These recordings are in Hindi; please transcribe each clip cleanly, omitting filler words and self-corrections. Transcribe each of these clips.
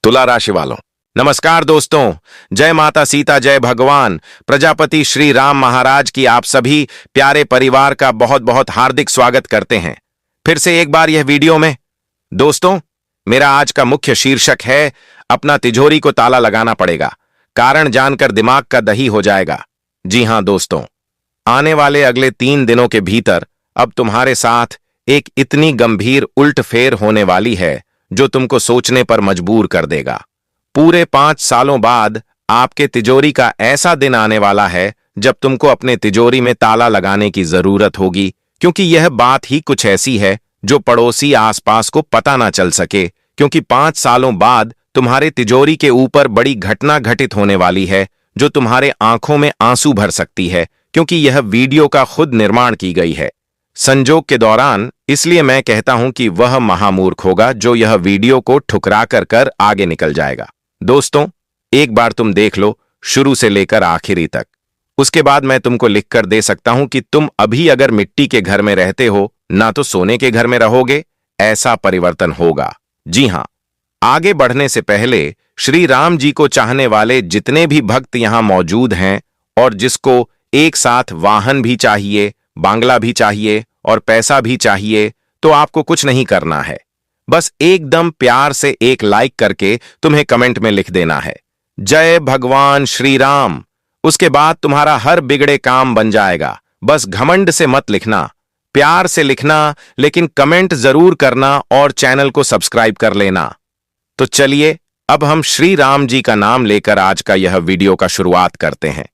तुला राशि वालों, नमस्कार दोस्तों। जय माता सीता, जय भगवान प्रजापति श्री राम महाराज की आप सभी प्यारे परिवार का बहुत बहुत हार्दिक स्वागत करते हैं फिर से एक बार यह वीडियो में। दोस्तों, मेरा आज का मुख्य शीर्षक है अपना तिजोरी को ताला लगाना पड़ेगा, कारण जानकर दिमाग का दही हो जाएगा। जी हां दोस्तों, आने वाले अगले 3 दिनों के भीतर अब तुम्हारे साथ एक इतनी गंभीर उल्टफेर होने वाली है जो तुमको सोचने पर मजबूर कर देगा। पूरे 5 सालों बाद आपके तिजोरी का ऐसा दिन आने वाला है जब तुमको अपने तिजोरी में ताला लगाने की जरूरत होगी, क्योंकि यह बात ही कुछ ऐसी है जो पड़ोसी आसपास को पता ना चल सके, क्योंकि 5 सालों बाद तुम्हारे तिजोरी के ऊपर बड़ी घटना घटित होने वाली है जो तुम्हारे आंखों में आंसू भर सकती है, क्योंकि यह वीडियो का खुद निर्माण की गई है संजोग के दौरान। इसलिए मैं कहता हूं कि वह महामूर्ख होगा जो यह वीडियो को ठुकरा कर आगे निकल जाएगा। दोस्तों, एक बार तुम देख लो शुरू से लेकर आखिरी तक, उसके बाद मैं तुमको लिखकर दे सकता हूं कि तुम अभी अगर मिट्टी के घर में रहते हो ना तो सोने के घर में रहोगे, ऐसा परिवर्तन होगा। जी हां, आगे बढ़ने से पहले श्री राम जी को चाहने वाले जितने भी भक्त यहां मौजूद हैं और जिसको एक साथ वाहन भी चाहिए, बांग्ला भी चाहिए और पैसा भी चाहिए, तो आपको कुछ नहीं करना है, बस एकदम प्यार से एक लाइक करके तुम्हें कमेंट में लिख देना है जय भगवान श्री राम। उसके बाद तुम्हारा हर बिगड़े काम बन जाएगा। बस घमंड से मत लिखना, प्यार से लिखना, लेकिन कमेंट जरूर करना और चैनल को सब्सक्राइब कर लेना। तो चलिए अब हम श्री राम जी का नाम लेकर आज का यह वीडियो का शुरुआत करते हैं।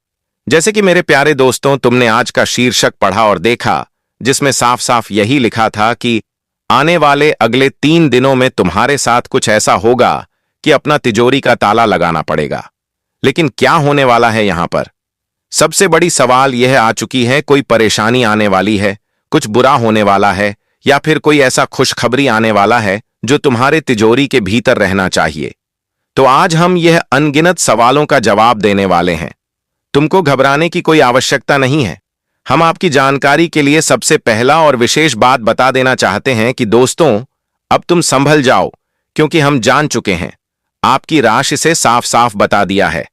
जैसे कि मेरे प्यारे दोस्तों, तुमने आज का शीर्षक पढ़ा और देखा जिसमें साफ साफ यही लिखा था कि आने वाले अगले 3 दिनों में तुम्हारे साथ कुछ ऐसा होगा कि अपना तिजोरी का ताला लगाना पड़ेगा। लेकिन क्या होने वाला है यहां पर? सबसे बड़ी सवाल यह आ चुकी है, कोई परेशानी आने वाली है, कुछ बुरा होने वाला है, या फिर कोई ऐसा खुशखबरी आने वाला है जो तुम्हारे तिजोरी के भीतर रहना चाहिए। तो आज हम यह अनगिनत सवालों का जवाब देने वाले हैं। तुमको घबराने की कोई आवश्यकता नहीं है। हम आपकी जानकारी के लिए सबसे पहला और विशेष बात बता देना चाहते हैं कि दोस्तों, अब तुम संभल जाओ, क्योंकि हम जान चुके हैं, आपकी राशि से साफ साफ बता दिया है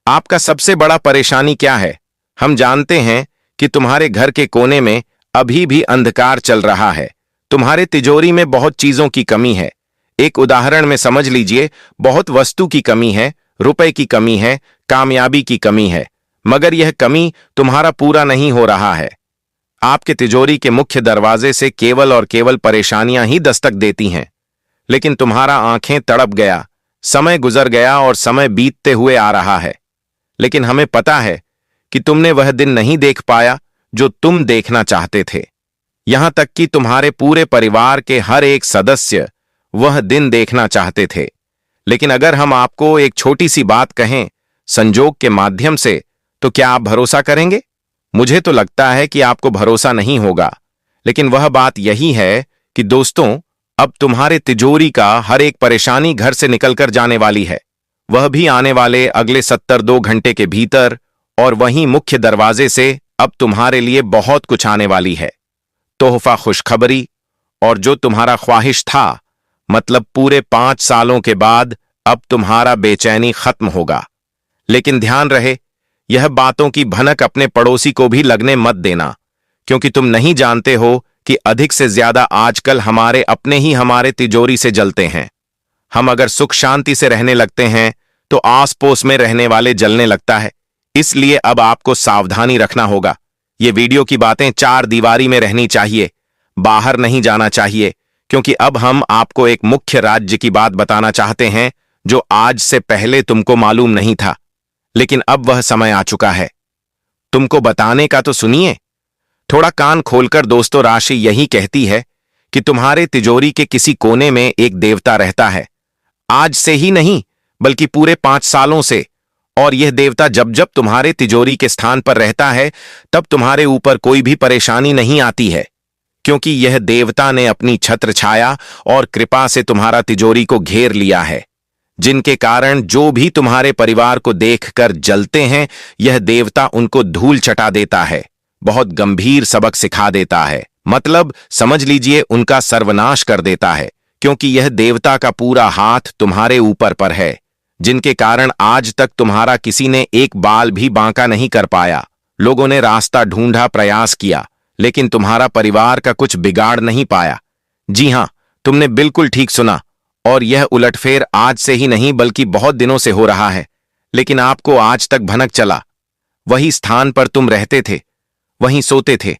आपका सबसे बड़ा परेशानी क्या है। हम जानते हैं कि तुम्हारे घर के कोने में अभी भी अंधकार चल रहा है, तुम्हारे तिजोरी में बहुत चीजों की कमी है। एक उदाहरण में समझ लीजिए, बहुत वस्तु की कमी है, रुपए की कमी है, कामयाबी की कमी है, मगर यह कमी तुम्हारा पूरा नहीं हो रहा है। आपके तिजोरी के मुख्य दरवाजे से केवल और केवल परेशानियां ही दस्तक देती हैं, लेकिन तुम्हारा आंखें तड़प गया, समय गुजर गया और समय बीतते हुए आ रहा है। लेकिन हमें पता है कि तुमने वह दिन नहीं देख पाया जो तुम देखना चाहते थे। यहां तक कि तुम्हारे पूरे परिवार के हर एक सदस्य वह दिन देखना चाहते थे। लेकिन अगर हम आपको एक छोटी सी बात कहें संजोग के माध्यम से, तो क्या आप भरोसा करेंगे? मुझे तो लगता है कि आपको भरोसा नहीं होगा, लेकिन वह बात यही है कि दोस्तों, अब तुम्हारे तिजोरी का हर एक परेशानी घर से निकलकर जाने वाली है, वह भी आने वाले अगले 72 घंटे के भीतर, और वहीं मुख्य दरवाजे से अब तुम्हारे लिए बहुत कुछ आने वाली है। तोहफा, खुशखबरी, और जो तुम्हारा ख्वाहिश था, मतलब पूरे 5 सालों के बाद अब तुम्हारा बेचैनी खत्म होगा। लेकिन ध्यान रहे, यह बातों की भनक अपने पड़ोसी को भी लगने मत देना, क्योंकि तुम नहीं जानते हो कि अधिक से ज्यादा आजकल हमारे अपने ही हमारे तिजोरी से जलते हैं। हम अगर सुख शांति से रहने लगते हैं तो आस पड़ोस में रहने वाले जलने लगता है। इसलिए अब आपको सावधानी रखना होगा। ये वीडियो की बातें 4 दीवारी में रहनी चाहिए, बाहर नहीं जाना चाहिए, क्योंकि अब हम आपको एक मुख्य राज्य की बात बताना चाहते हैं जो आज से पहले तुमको मालूम नहीं था, लेकिन अब वह समय आ चुका है तुमको बताने का। तो सुनिए थोड़ा कान खोलकर दोस्तों। राशि यही कहती है कि तुम्हारे तिजोरी के किसी कोने में एक देवता रहता है, आज से ही नहीं बल्कि पूरे 5 सालों से। और यह देवता जब जब तुम्हारे तिजोरी के स्थान पर रहता है तब तुम्हारे ऊपर कोई भी परेशानी नहीं आती है, क्योंकि यह देवता ने अपनी छत्र छाया और कृपा से तुम्हारा तिजोरी को घेर लिया है, जिनके कारण जो भी तुम्हारे परिवार को देखकर जलते हैं, यह देवता उनको धूल चटा देता है, बहुत गंभीर सबक सिखा देता है, मतलब समझ लीजिए उनका सर्वनाश कर देता है, क्योंकि यह देवता का पूरा हाथ तुम्हारे ऊपर पर है, जिनके कारण आज तक तुम्हारा किसी ने एक बाल भी बांका नहीं कर पाया। लोगों ने रास्ता ढूंढा, प्रयास किया, लेकिन तुम्हारा परिवार का कुछ बिगाड़ नहीं पाया। जी हां, तुमने बिल्कुल ठीक सुना, और यह उलटफेर आज से ही नहीं बल्कि बहुत दिनों से हो रहा है। लेकिन आपको आज तक भनक चला। वही स्थान पर तुम रहते थे, वहीं सोते थे,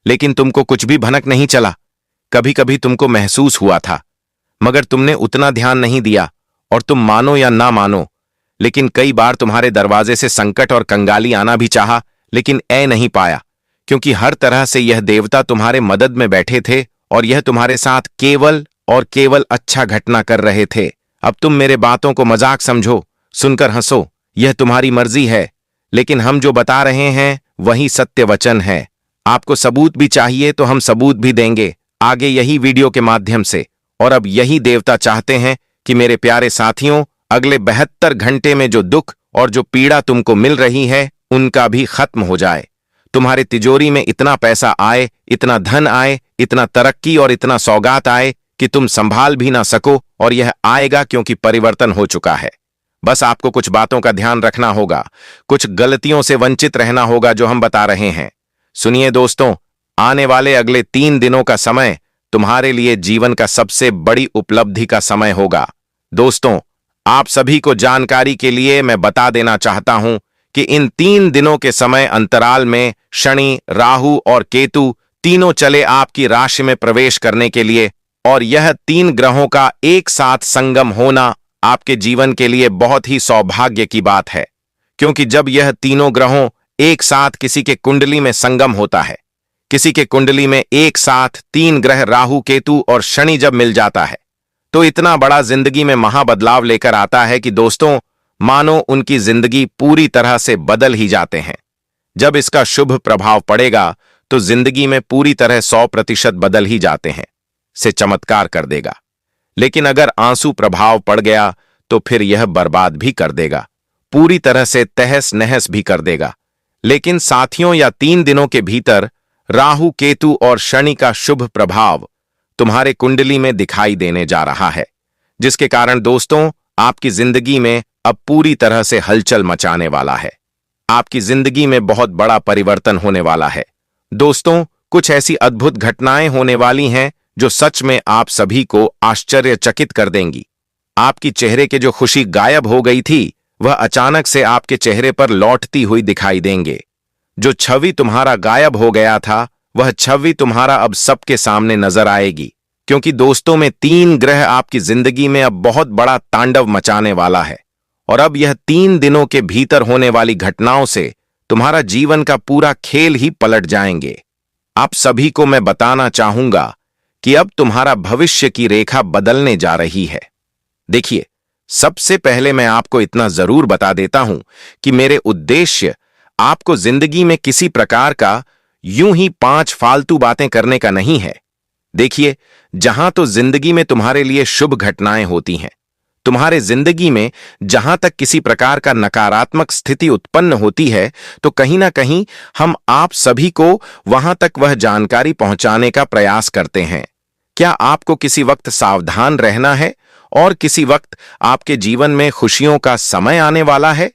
लेकिन तुमको कुछ भी भनक नहीं चला। कभी कभी तुमको महसूस हुआ था, मगर तुमने उतना ध्यान नहीं दिया, और तुम मानो या ना मानो, लेकिन कई बार तुम्हारे दरवाजे से संकट और कंगाली आना भी चाहा, लेकिन ऐ नहीं पाया, क्योंकि हर तरह से यह देवता तुम्हारे मदद में बैठे थे और यह तुम्हारे साथ केवल और केवल अच्छा घटना कर रहे थे। अब तुम मेरे बातों को मजाक समझो, सुनकर हंसो, यह तुम्हारी मर्जी है, लेकिन हम जो बता रहे हैं वही सत्य वचन है। आपको सबूत भी चाहिए तो हम सबूत भी देंगे आगे यही वीडियो के माध्यम से। और अब यही देवता चाहते हैं कि मेरे प्यारे साथियों, अगले 72 घंटे में जो दुख और जो पीड़ा तुमको मिल रही है उनका भी खत्म हो जाए। तुम्हारे तिजोरी में इतना पैसा आए, इतना धन आए, इतना तरक्की और इतना सौगात आए कि तुम संभाल भी ना सको, और यह आएगा क्योंकि परिवर्तन हो चुका है। बस आपको कुछ बातों का ध्यान रखना होगा, कुछ गलतियों से वंचित रहना होगा जो हम बता रहे हैं। सुनिए दोस्तों, आने वाले अगले 3 दिनों का समय तुम्हारे लिए जीवन का सबसे बड़ी उपलब्धि का समय होगा। दोस्तों, आप सभी को जानकारी के लिए मैं बता देना चाहता हूं कि इन 3 दिनों के समय अंतराल में शनि, राहु और केतु तीनों चले आपकी राशि में प्रवेश करने के लिए, और यह 3 ग्रहों का एक साथ संगम होना आपके जीवन के लिए बहुत ही सौभाग्य की बात है। क्योंकि जब यह तीनों ग्रहों एक साथ किसी के कुंडली में संगम होता है, किसी के कुंडली में एक साथ 3 ग्रह राहु, केतु और शनि जब मिल जाता है, तो इतना बड़ा जिंदगी में महाबदलाव लेकर आता है कि दोस्तों, मानो उनकी जिंदगी पूरी तरह से बदल ही जाते हैं। जब इसका शुभ प्रभाव पड़ेगा तो जिंदगी में पूरी तरह 100% बदल ही जाते हैं, से चमत्कार कर देगा। लेकिन अगर आंसू प्रभाव पड़ गया तो फिर यह बर्बाद भी कर देगा, पूरी तरह से तहस नहस भी कर देगा। लेकिन साथियों, या 3 दिनों के भीतर राहु, केतु और शनि का शुभ प्रभाव तुम्हारे कुंडली में दिखाई देने जा रहा है, जिसके कारण दोस्तों आपकी जिंदगी में अब पूरी तरह से हलचल मचाने वाला है। आपकी जिंदगी में बहुत बड़ा परिवर्तन होने वाला है। दोस्तों, कुछ ऐसी अद्भुत घटनाएं होने वाली हैं जो सच में आप सभी को आश्चर्यचकित कर देंगी। आपकी चेहरे के जो खुशी गायब हो गई थी, वह अचानक से आपके चेहरे पर लौटती हुई दिखाई देंगे। जो छवि तुम्हारा गायब हो गया था, वह छवि तुम्हारा अब सबके सामने नजर आएगी। क्योंकि दोस्तों में 3 ग्रह आपकी जिंदगी में अब बहुत बड़ा तांडव मचाने वाला है, और अब यह 3 दिनों के भीतर होने वाली घटनाओं से तुम्हारा जीवन का पूरा खेल ही पलट जाएंगे। आप सभी को मैं बताना चाहूंगा कि अब तुम्हारा भविष्य की रेखा बदलने जा रही है। देखिए, सबसे पहले मैं आपको इतना जरूर बता देता हूं कि मेरे उद्देश्य आपको जिंदगी में किसी प्रकार का यूं ही 5 फालतू बातें करने का नहीं है। देखिए, जहां तो जिंदगी में तुम्हारे लिए शुभ घटनाएं होती हैं, तुम्हारे जिंदगी में जहां तक किसी प्रकार का नकारात्मक स्थिति उत्पन्न होती है, तो कहीं ना कहीं हम आप सभी को वहां तक वह जानकारी पहुंचाने का प्रयास करते हैं। क्या आपको किसी वक्त सावधान रहना है और किसी वक्त आपके जीवन में खुशियों का समय आने वाला है।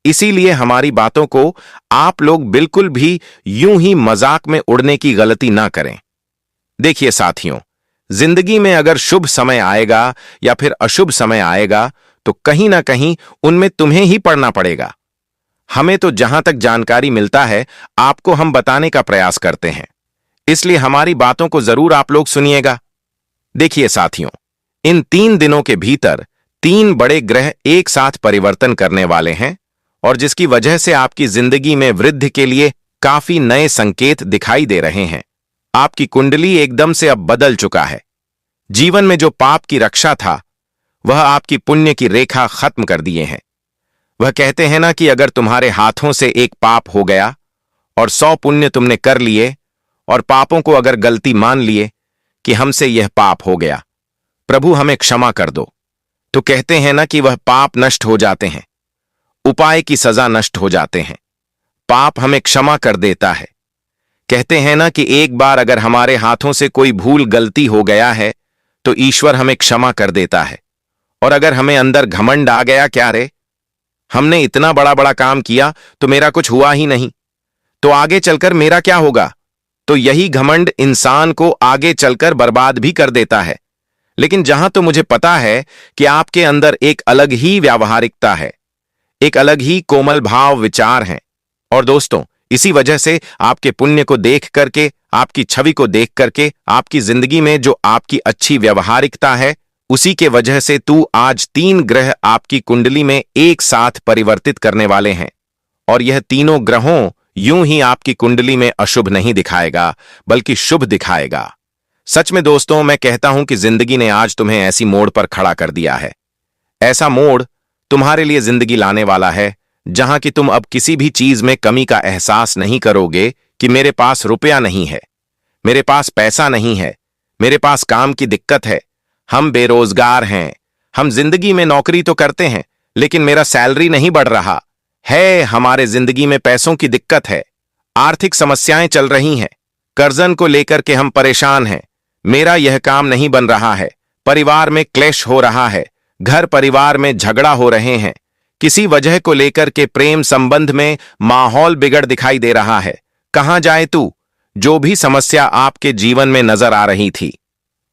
इसीलिए हमारी बातों को आप लोग बिल्कुल भी यूं ही मजाक में उड़ने की गलती ना करें। देखिए साथियों, जिंदगी में अगर शुभ समय आएगा या फिर अशुभ समय आएगा, तो कहीं ना कहीं उनमें तुम्हें ही पड़ना पड़ेगा। हमें तो जहां तक जानकारी मिलता है, आपको हम बताने का प्रयास करते हैं, इसलिए हमारी बातों को जरूर आप लोग सुनिएगा। देखिए साथियों, इन 3 दिनों के भीतर 3 बड़े ग्रह एक साथ परिवर्तन करने वाले हैं, और जिसकी वजह से आपकी जिंदगी में वृद्धि के लिए काफी नए संकेत दिखाई दे रहे हैं। आपकी कुंडली एकदम से अब बदल चुका है। जीवन में जो पाप की रक्षा था, वह आपकी पुण्य की रेखा खत्म कर दिए हैं। वह कहते हैं ना कि अगर तुम्हारे हाथों से एक पाप हो गया और 100 पुण्य तुमने कर लिए, और पापों को अगर गलती मान लिए कि हमसे यह पाप हो गया, प्रभु हमें क्षमा कर दो, तो कहते हैं ना कि वह पाप नष्ट हो जाते हैं, उपाय की सजा नष्ट हो जाते हैं। पाप हमें क्षमा कर देता है। कहते हैं ना कि एक बार अगर हमारे हाथों से कोई भूल गलती हो गया है, तो ईश्वर हमें क्षमा कर देता है। और अगर हमें अंदर घमंड आ गया, क्या रे, हमने इतना बड़ा बड़ा काम किया तो मेरा कुछ हुआ ही नहीं, तो आगे चलकर मेरा क्या होगा, तो यही घमंड इंसान को आगे चलकर बर्बाद भी कर देता है। लेकिन जहां तो मुझे पता है कि आपके अंदर एक अलग ही व्यावहारिकता है, एक अलग ही कोमल भाव विचार हैं। और दोस्तों, इसी वजह से आपके पुण्य को देख करके, आपकी छवि को देख करके, आपकी जिंदगी में जो आपकी अच्छी व्यवहारिकता है, उसी के वजह से तू आज 3 ग्रह आपकी कुंडली में एक साथ परिवर्तित करने वाले हैं। और यह तीनों ग्रहों यूं ही आपकी कुंडली में अशुभ नहीं दिखाएगा, बल्कि शुभ दिखाएगा। सच में दोस्तों, मैं कहता हूं कि जिंदगी ने आज तुम्हें ऐसी मोड़ पर खड़ा कर दिया है। ऐसा मोड़ तुम्हारे लिए जिंदगी लाने वाला है जहां कि तुम अब किसी भी चीज में कमी का एहसास नहीं करोगे कि मेरे पास रुपया नहीं है, मेरे पास पैसा नहीं है, मेरे पास काम की दिक्कत है, हम बेरोजगार हैं, हम जिंदगी में नौकरी तो करते हैं लेकिन मेरा सैलरी नहीं बढ़ रहा है, हमारे जिंदगी में पैसों की दिक्कत है, आर्थिक समस्याएं चल रही हैं, कर्जन को लेकर के हम परेशान हैं, मेरा यह काम नहीं बन रहा है, परिवार में क्लेश हो रहा है, घर परिवार में झगड़ा हो रहे हैं, किसी वजह को लेकर के प्रेम संबंध में माहौल बिगड़ दिखाई दे रहा है। कहां जाए तू? जो भी समस्या आपके जीवन में नजर आ रही थी,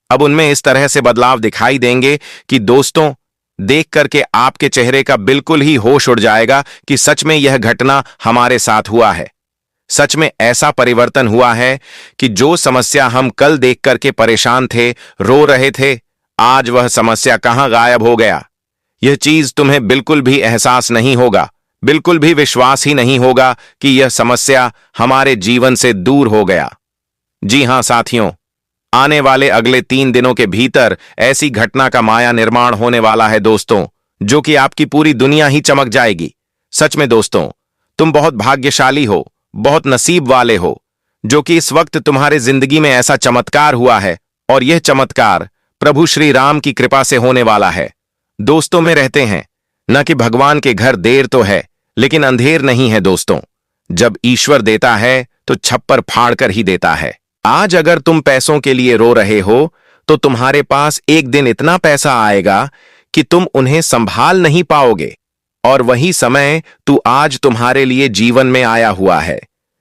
अब उनमें इस तरह से बदलाव दिखाई देंगे कि दोस्तों, देख करके आपके चेहरे का बिल्कुल ही होश उड़ जाएगा कि सच में यह घटना हमारे साथ हुआ है। सच में ऐसा परिवर्तन हुआ है कि जो समस्या हम कल देख करके परेशान थे, रो रहे थे, आज वह समस्या कहां गायब हो गया। यह चीज तुम्हें बिल्कुल भी एहसास नहीं होगा, बिल्कुल भी विश्वास ही नहीं होगा कि यह समस्या हमारे जीवन से दूर हो गया। जी हां साथियों, आने वाले अगले 3 दिनों के भीतर ऐसी घटना का माया निर्माण होने वाला है दोस्तों, जो कि आपकी पूरी दुनिया ही चमक जाएगी। सच में दोस्तों, तुम बहुत भाग्यशाली हो, बहुत नसीब वाले हो, जो कि इस वक्त तुम्हारे जिंदगी में ऐसा चमत्कार हुआ है। और यह चमत्कार प्रभु श्री राम की कृपा से होने वाला है। दोस्तों में रहते हैं न कि भगवान के घर देर तो है लेकिन अंधेर नहीं है दोस्तों। जब ईश्वर देता है तो छप्पर फाड़ कर ही देता है। आज अगर तुम पैसों के लिए रो रहे हो तो तुम्हारे पास एक दिन इतना पैसा आएगा कि तुम उन्हें संभाल नहीं पाओगे। और वही समय तू आज तुम्हारे लिए जीवन में आया हुआ है,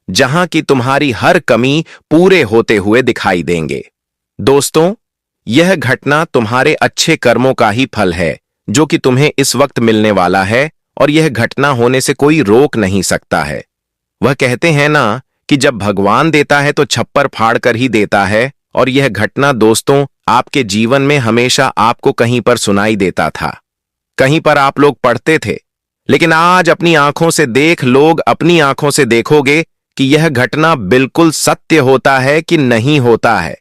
जहां की तुम्हारी हर कमी पूरे होते हुए दिखाई देंगे। दोस्तों, यह घटना तुम्हारे अच्छे कर्मों का ही फल है, जो कि तुम्हें इस वक्त मिलने वाला है, और यह घटना होने से कोई रोक नहीं सकता है। वह कहते हैं ना कि जब भगवान देता है तो छप्पर फाड़ कर ही देता है। और यह घटना दोस्तों आपके जीवन में हमेशा आपको कहीं पर सुनाई देता था, कहीं पर आप लोग पढ़ते थे, लेकिन आज अपनी आंखों से अपनी आंखों से देखोगे कि यह घटना बिल्कुल सत्य होता है कि नहीं होता है।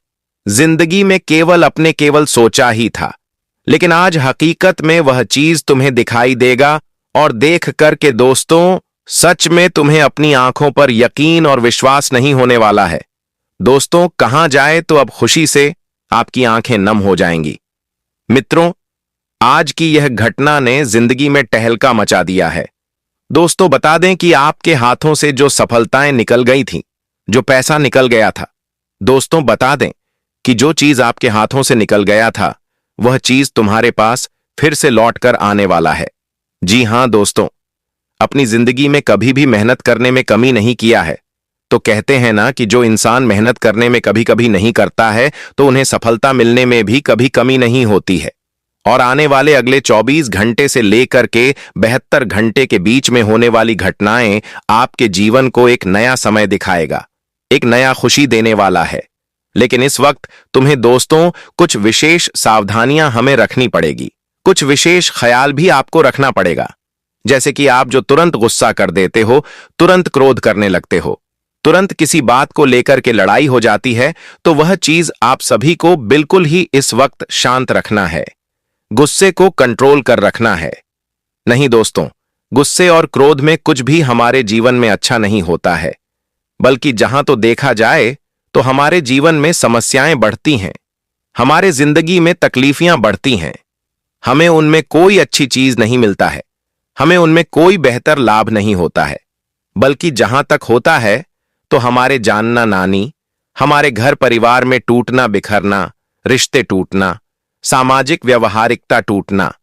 जिंदगी में केवल सोचा ही था, लेकिन आज हकीकत में वह चीज तुम्हें दिखाई देगा। और देख करके दोस्तों, सच में तुम्हें अपनी आंखों पर यकीन और विश्वास नहीं होने वाला है। दोस्तों, कहां जाए तो अब खुशी से आपकी आंखें नम हो जाएंगी। मित्रों, आज की यह घटना ने जिंदगी में टहलका मचा दिया है। दोस्तों, बता दें कि आपके हाथों से जो सफलताएं निकल गई थीं, जो पैसा निकल गया था, दोस्तों बता दें कि जो चीज आपके हाथों से निकल गया था, वह चीज तुम्हारे पास फिर से लौट कर आने वाला है। जी हां दोस्तों, अपनी जिंदगी में कभी भी मेहनत करने में कमी नहीं किया है, तो कहते हैं ना कि जो इंसान मेहनत करने में कभी कभी नहीं करता है तो उन्हें सफलता मिलने में भी कभी कमी नहीं होती है। और आने वाले अगले 24 घंटे से लेकर के 72 घंटे के बीच में होने वाली घटनाएं आपके जीवन को एक नया समय दिखाएगा, एक नया खुशी देने वाला है। लेकिन इस वक्त तुम्हें दोस्तों कुछ विशेष सावधानियां हमें रखनी पड़ेगी, कुछ विशेष ख्याल भी आपको रखना पड़ेगा। जैसे कि आप जो तुरंत गुस्सा कर देते हो, तुरंत क्रोध करने लगते हो, तुरंत किसी बात को लेकर के लड़ाई हो जाती है, तो वह चीज आप सभी को बिल्कुल ही इस वक्त शांत रखना है, गुस्से को कंट्रोल कर रखना है। नहीं दोस्तों, गुस्से और क्रोध में कुछ भी हमारे जीवन में अच्छा नहीं होता है, बल्कि जहां तो देखा जाए तो हमारे जीवन में समस्याएं बढ़ती हैं, हमारे जिंदगी में तकलीफियां बढ़ती हैं, हमें उनमें कोई अच्छी चीज नहीं मिलता है, हमें उनमें कोई बेहतर लाभ नहीं होता है। बल्कि जहां तक होता है तो हमारे जानना नानी, हमारे घर परिवार में टूटना बिखरना, रिश्ते टूटना, सामाजिक व्यवहारिकता टूटना।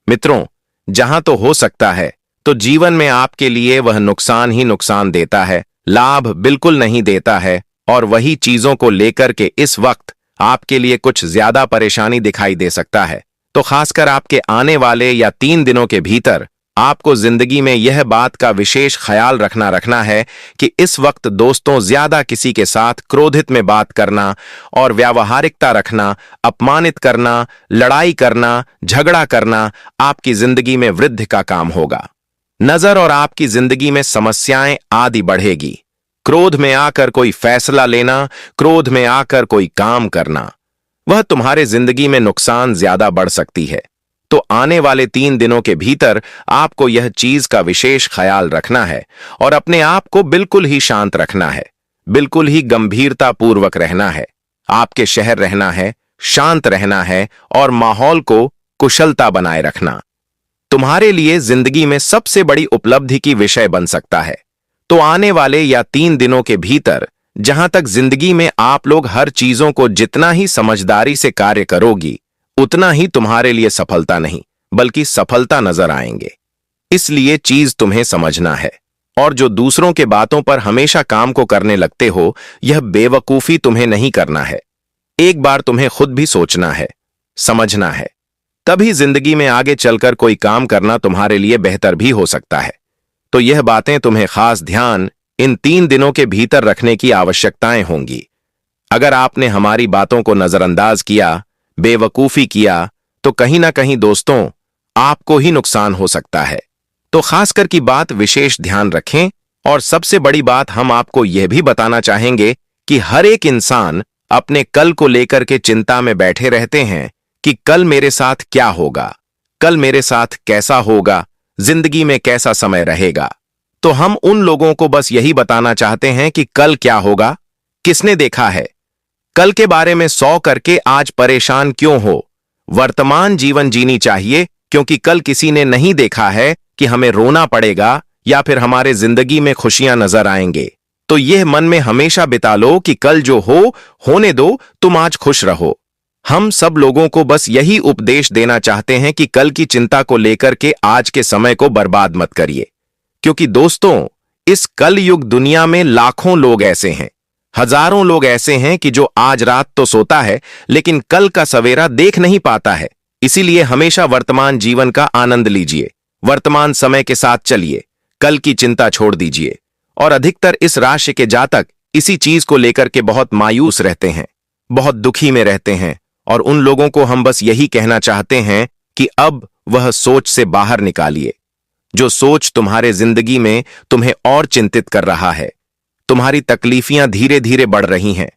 मित्रों, जहां तो हो सकता है तो जीवन में आपके लिए वह नुकसान ही नुकसान देता है, लाभ बिल्कुल नहीं देता है, और वही चीजों को लेकर के इस वक्त आपके लिए कुछ ज्यादा परेशानी दिखाई दे सकता है। तो खासकर आपके आने वाले या 3 दिनों के भीतर आपको जिंदगी में यह बात का विशेष ख्याल रखना है कि इस वक्त दोस्तों ज्यादा किसी के साथ क्रोधित में बात करना और व्यावहारिकता रखना, अपमानित करना, लड़ाई करना, झगड़ा करना आपकी जिंदगी में वृद्धि का काम होगा। नजर और आपकी जिंदगी में समस्याएं आदि बढ़ेगी। क्रोध में आकर कोई फैसला लेना, क्रोध में आकर कोई काम करना, वह तुम्हारे जिंदगी में नुकसान ज्यादा बढ़ सकती है। तो आने वाले 3 दिनों के भीतर आपको यह चीज का विशेष ख्याल रखना है और अपने आप को बिल्कुल ही शांत रखना है, बिल्कुल ही गंभीरता पूर्वक रहना है, आपके शहर रहना है, शांत रहना है और माहौल को कुशलता बनाए रखना तुम्हारे लिए जिंदगी में सबसे बड़ी उपलब्धि की विषय बन सकता है। तो आने वाले या 3 दिनों के भीतर जहां तक जिंदगी में आप लोग हर चीजों को जितना ही समझदारी से कार्य करोगी, उतना ही तुम्हारे लिए सफलता नहीं बल्कि सफलता नजर आएंगे। इसलिए चीज तुम्हें समझना है, और जो दूसरों के बातों पर हमेशा काम को करने लगते हो, यह बेवकूफी तुम्हें नहीं करना है। एक बार तुम्हें खुद भी सोचना है, समझना है, तभी जिंदगी में आगे चलकर कोई काम करना तुम्हारे लिए बेहतर भी हो सकता है। तो यह बातें तुम्हें खास ध्यान इन 3 दिनों के भीतर रखने की आवश्यकताएं होंगी। अगर आपने हमारी बातों को नजरअंदाज किया, बेवकूफी किया, तो कहीं ना कहीं दोस्तों आपको ही नुकसान हो सकता है। तो खासकर की बात विशेष ध्यान रखें। और सबसे बड़ी बात हम आपको यह भी बताना चाहेंगे कि हर एक इंसान अपने कल को लेकर के चिंता में बैठे रहते हैं कि कल मेरे साथ क्या होगा, कल मेरे साथ कैसा होगा, जिंदगी में कैसा समय रहेगा। तो हम उन लोगों को बस यही बताना चाहते हैं कि कल क्या होगा किसने देखा है। कल के बारे में 100 करके आज परेशान क्यों हो। वर्तमान जीवन जीनी चाहिए, क्योंकि कल किसी ने नहीं देखा है कि हमें रोना पड़ेगा या फिर हमारे जिंदगी में खुशियां नजर आएंगे। तो यह मन में हमेशा बिता लो कि कल जो हो होने दो, तुम आज खुश रहो। हम सब लोगों को बस यही उपदेश देना चाहते हैं कि कल की चिंता को लेकर के आज के समय को बर्बाद मत करिए, क्योंकि दोस्तों इस कल युग दुनिया में लाखों लोग ऐसे हैं, हजारों लोग ऐसे हैं कि जो आज रात तो सोता है लेकिन कल का सवेरा देख नहीं पाता है। इसीलिए हमेशा वर्तमान जीवन का आनंद लीजिए, वर्तमान समय के साथ चलिए, कल की चिंता छोड़ दीजिए। और अधिकतर इस राशि के जातक इसी चीज को लेकर के बहुत मायूस रहते हैं, बहुत दुखी में रहते हैं, और उन लोगों को हम बस यही कहना चाहते हैं कि अब वह सोच से बाहर निकालिए, जो सोच तुम्हारे जिंदगी में तुम्हें और चिंतित कर रहा है। तुम्हारी तकलीफियां धीरे धीरे बढ़ रही हैं।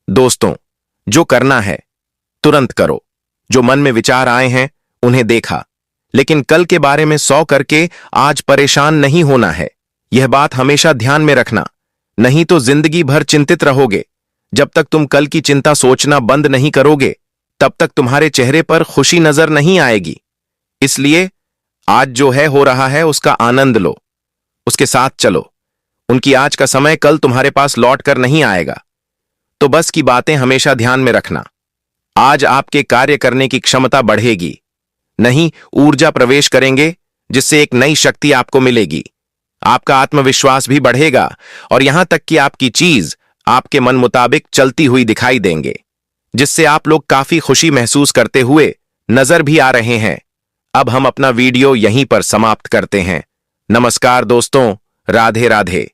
दोस्तों, जो करना है तुरंत करो। जो मन में विचार आए हैं उन्हें देखा, लेकिन कल के बारे में 100 करके आज परेशान नहीं होना है। यह बात हमेशा ध्यान में रखना, नहीं तो जिंदगी भर चिंतित रहोगे। जब तक तुम कल की चिंता सोचना बंद नहीं करोगे, तब तक तुम्हारे चेहरे पर खुशी नजर नहीं आएगी। इसलिए आज जो है हो रहा है उसका आनंद लो, उसके साथ चलो। उनकी आज का समय कल तुम्हारे पास लौट कर नहीं आएगा। तो बस की बातें हमेशा ध्यान में रखना। आज आपके कार्य करने की क्षमता बढ़ेगी, नहीं ऊर्जा प्रवेश करेंगे, जिससे एक नई शक्ति आपको मिलेगी। आपका आत्मविश्वास भी बढ़ेगा और यहां तक कि आपकी चीज आपके मन मुताबिक चलती हुई दिखाई देंगे, जिससे आप लोग काफी खुशी महसूस करते हुए नजर भी आ रहे हैं। अब हम अपना वीडियो यहीं पर समाप्त करते हैं। नमस्कार दोस्तों, राधे राधे।